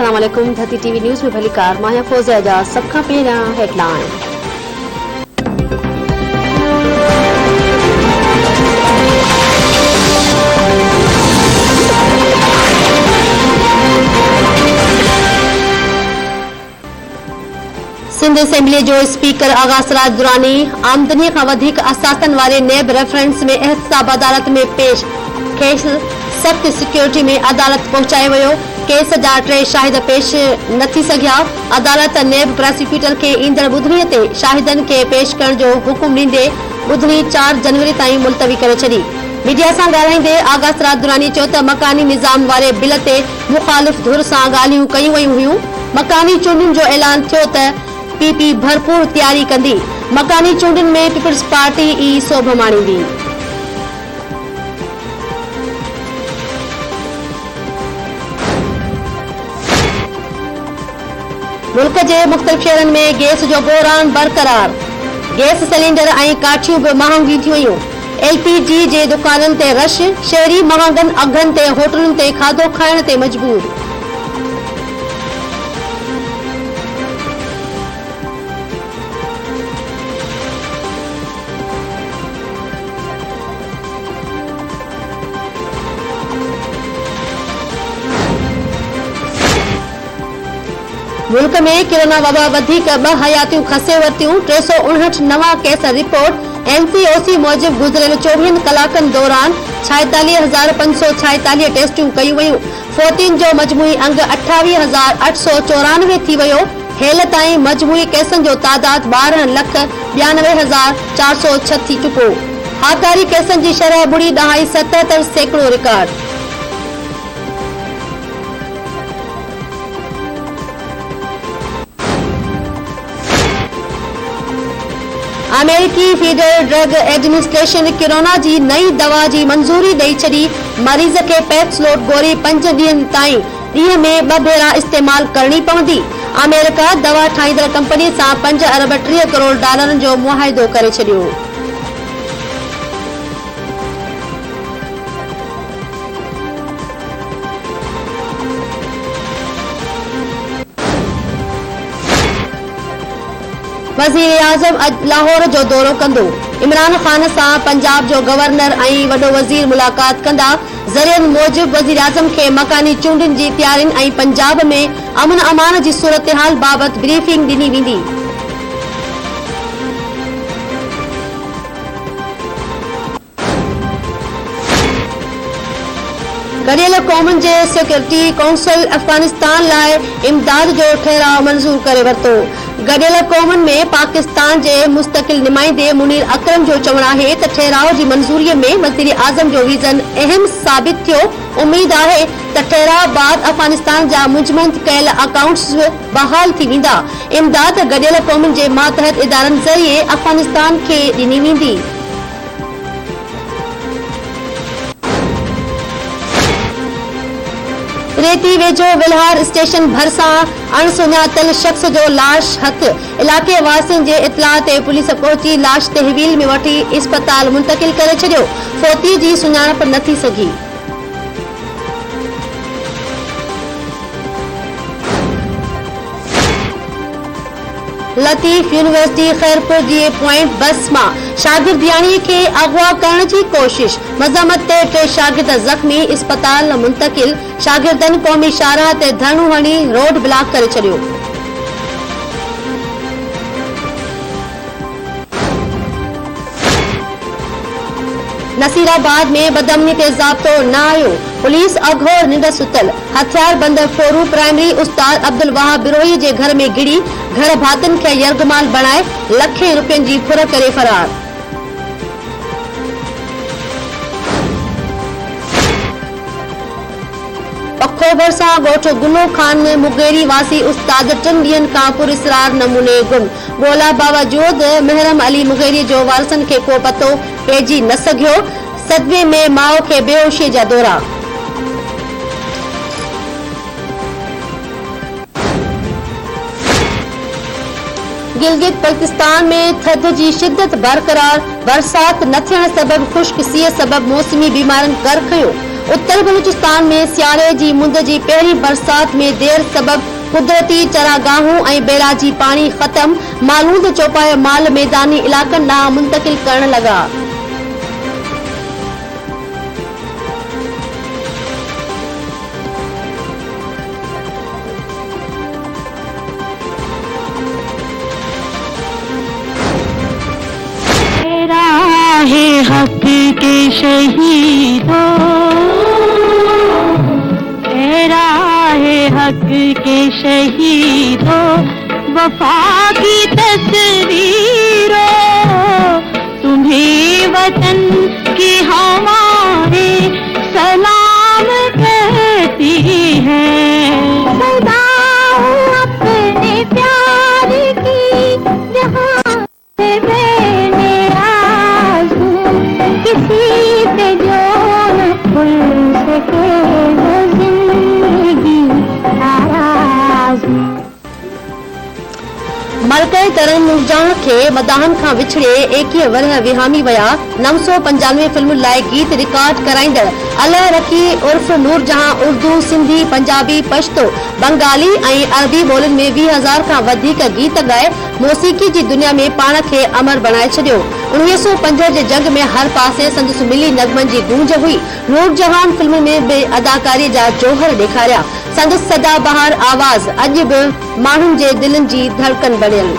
अस्सलाम वालेकुम। धरती टीवी न्यूज़ में भली कार माया फौजिया जा सब खां पहिरियां हेडलाइन। सिंध असेंबली जो स्पीकर आगा सराज दुरानी आमदनी खां वधीक असासन वारे नेब रेफरेंस में एहतसाब अदालत में पेश। केस सख्त सिक्योरिटी में अदालत पहुंचायो वियो। केस जा 3 शाहिद पेश न थी सघिया। अदालत नेब प्रोसिक्यूटर के ईंदड़ ॿुधणीअ ते शाहिदन के पेश करण जो हुकुम ॾींदे ॿुधणी 4 जनवरी ताईं मुलतवी करे छॾी। मीडिया सां ॻाल्हाईंदे आगा सराज दुरानी चयो त मकानी निज़ाम वारे बिल ते मुखालिफ़ धुर सां ॻाल्हियूं कयूं वयूं हुयूं। मकानी चूंडुनि जो ऐलान थियो त पीपी भरपूर तैयारी कंदी। मकानी चूंडुनि में पीपल्स पार्टी ई सोभ माणींदी। मुल्क जे मुख़्तलिफ़ शहरनि में गैस जो बहरान बरक़रार। गैस सिलेंडर ऐं काठियूं बि महांगी थी वयूं। LPG जे दुकाननि ते रश। शहरी महांगनि अघनि ते होटलुनि ते खाधो खाइण ते मजबूर। मुल्क में कोरोना वबा वधीक 2 हयातियूं खसे वरितियूं। 359 नवां केस रिपोर्ट। NCOC मूजिब गुज़िरियल 24 कलाकनि दौरान 46,546 टेस्टियूं कयूं वयूं। फोतियुनि जो मजमूई अंग 28,894 थी वियो। हेल ताईं मजमूई केसनि जो तादाद 12,92,406 थी चुको। हाकारी केसनि जी शरह 0.77% रिकॉर्ड। अमेरिकी फेडरल ड्रग एडमिनिस्ट्रेशन कोरोना जी नई दवा जी मंजूरी ॾेई छॾी। मरीज़ खे पैक्सलोड गोरी 5 ॾींहनि ताईं ॾींहं में 2 भेरा इस्तेमाल करणी पवंदी। अमेरिका दवा ठाहींदड़ कंपनी सां $5 अरब 30 करोड़ जो मुआहिदो करे छॾियो। वज़ीर आज़म अॼु लाहौर जो दौरो कंदो। इमरान ख़ान सां पंजाब जो गवर्नर ऐं वॾो वज़ीर मुलाक़ात कंदा। ज़रियनि मूजिब वज़ीर आज़म खे मकानी चूंडुनि जी तयारियुनि ऐं पंजाब में अमन अमान जी सूरतहाल बाबति ब्रीफिंग ॾिनी वेंदी। गॾियल क़ौमुनि जे सिक्योरिटी काउंसिल अफ़गानिस्तान लाइ इमदाद जो ठहराउ मंज़ूर करे वरितो। गॾियल क़ौमुनि में पाकिस्तान जे मुस्तक़िल नुमाइंदे मुनीर अकरम जो चवणु आहे त ठहराउ जी मंज़ूरीअ में वज़ीर आज़म जो विज़न अहम साबित थियो। उमीद आहे त ठहराउ बाद अफ़गानिस्तान जा मुंजमद कयल अकाउंट्स बहाल थी वेंदा। इमदाद गॾियल क़ौमुनि जे मातहत इदारनि ज़रिए अफ़गानिस्तान खे ॾिनी वेंदी। रेती वेझो विलहार स्टेशन भरिसां अणसुञातल शख्स जो लाश हथ। इलाके वासियुनि जे इतलाह ते पुलिस पहुची लाश तहवील में वठी इस्पताल मुंतकिल करे छॾियो। फोती जी सुञाणप न थी सघी। लतीफ़ यूनिवर्सिटी खैरपुर जी पॉइंट बस मां शागिर्दियाणी खे अगवा करण जी कोशिश। मज़ामत ते 3 शागिर्द ज़ख़्मी। इस्पताल मुंतकिल। शागिर्दनि क़ौमी शाहराह ते धरणो हणी रोड ब्लॉक करे छॾियो। नसीराबाद में बदअमनी ते ज़ाब्तो न आयो। पुलिस अघोर निंड सुतल। हथियार बंद फोरू प्राइमरी उस्ताद अब्दुल वहाब बिरोही जे घर में गिड़ी घर भातियुनि खे यरगमाल बणाए लखें रुपयनि जी फुर करे फरार। पखो भरिसां ॻोठ गुलो खान मुगेरी वासी उस्ताद 3 ॾींहनि खां पुरस्रार नमूने गुम। ॻोल्हा बावजूद महरम अली मुगेरी जो वारसनि खे को पतो पइजी न सघियो। सदमे में माउ खे बेहोशी जा दौरा। गिलगित बल्तिस्तान में थधि जी शिदत बरक़रार। बरसात न थियण सबब ख़ुश्क सीअ सबब मौसमी बीमारियुनि कर खयो। उत्तर बलूचिस्तान में सियारे जी मुंद जी पहिरीं बरसात में देर सबब कुदरती चरागाहूं ऐं बैराजी पानी ख़त्म, मालूद चौपाए माल मैदानी इलाक़नि ॾांहुं मुंतक़िल करण लॻा। हक के शहीदों, तेरा है हक के शहीदों, वफा की तस्वीरों, तुम्हें वतन की हमारे सलाम कहती है। सदा अपने प्यार की जहां से मैंने किसी पे जो न खुल सके वो जिंदगी नाराज। मलकई तरन नूरजहां खे मदाहन खां विछड़े 21 वरह विहामी विया। 995 फिल्मुनि लाइ गीत रिकॉर्ड कराईंदड़ अल्लाह रखी उर्फ नूरजहां उर्दू, सिंधी, पंजाबी, पश्तो, बंगाली ऐं अरबी ॿोलियुनि में 20,000 खां वधीक गीत ॻाए मौसीक़ी जी दुनिया में पाण खे अमर बणाए छॾियो। 1905 जे जंग में हर पासे संदसि मिली नगमनि जी गूंज हुई। नूरजहां फिल्म में बि अदाकारी जा जौहर ॾेखारिया। संदसि सदाबहार आवाज़ अॼु बि माण्हुनि जे दिलनि जी धड़कन बणियल।